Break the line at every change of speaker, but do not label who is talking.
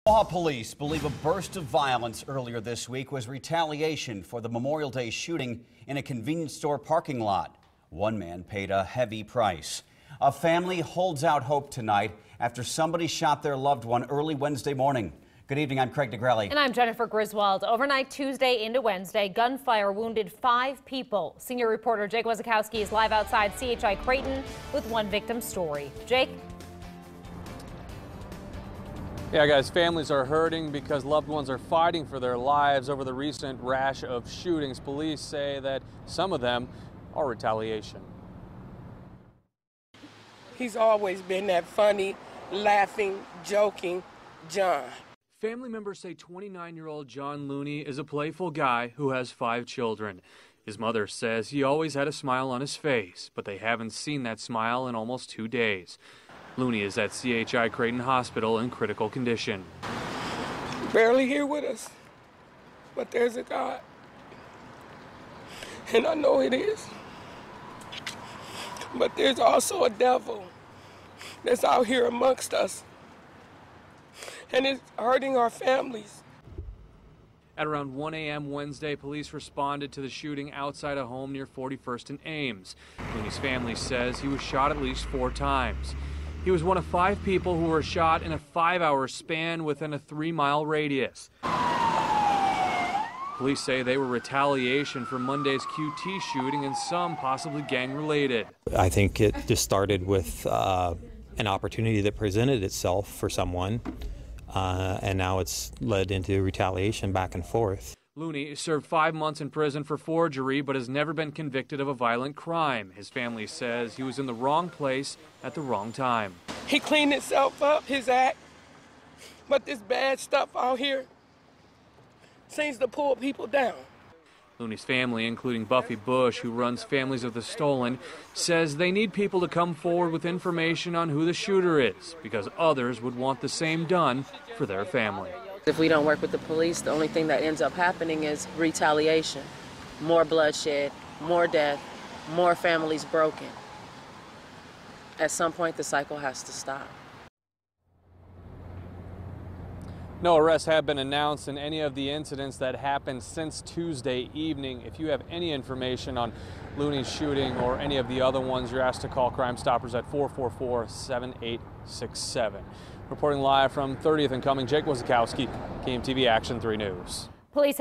Police believe a burst of violence earlier this week was retaliation for the Memorial Day shooting in a convenience store parking lot. One man paid a heavy price. A family holds out hope tonight after somebody shot their loved one early Wednesday morning. Good evening, I'm Craig DeGrelli.
And I'm Jennifer Griswold. Overnight Tuesday into Wednesday, gunfire wounded 5 people. Senior reporter Jake Wazakowski is live outside CHI Creighton with one victim story. Jake?
Yeah, guys, families are hurting because loved ones are fighting for their lives over the recent rash of shootings. Police say that some of them are retaliation.
He's always been that funny, laughing, joking John.
Family members say 29-year-old John Looney is a playful guy who has 5 children. His mother says he always had a smile on his face, but they haven't seen that smile in almost 2 days. Looney is at CHI Creighton Hospital in critical condition.
Barely here with us, but there's a God, and I know it is. But there's also a devil that's out here amongst us, and it's hurting our families.
At around 1 a.m. Wednesday, police responded to the shooting outside a home near 41st and Ames. Looney's family says he was shot at least 4 times. He was one of 5 people who were shot in a 5-hour span within a 3-mile radius. Police say they were retaliation for Monday's QT shooting and some possibly gang-related.
I think it just started with an opportunity that presented itself for someone, and now it's led into retaliation back and forth.
Looney served 5 months in prison for forgery, but has never been convicted of a violent crime. His family says he was in the wrong place at the wrong time.
He cleaned himself up, his act, but this bad stuff out here seems to pull people down.
Looney's family, including Buffy Bush, who runs Families of the Stolen, says they need people to come forward with information on who the shooter is, because others would want the same done for their family.
If we don't work with the police, the only thing that ends up happening is retaliation. More bloodshed, more death, more families broken. At some point, the cycle has to stop.
No arrests have been announced in any of the incidents that happened since Tuesday evening. If you have any information on Looney's shooting or any of the other ones, you're asked to call Crime Stoppers at 444-7867. Reporting live from 30th and Coming, Jake Wazakowski, KMTV Action 3 News.
Police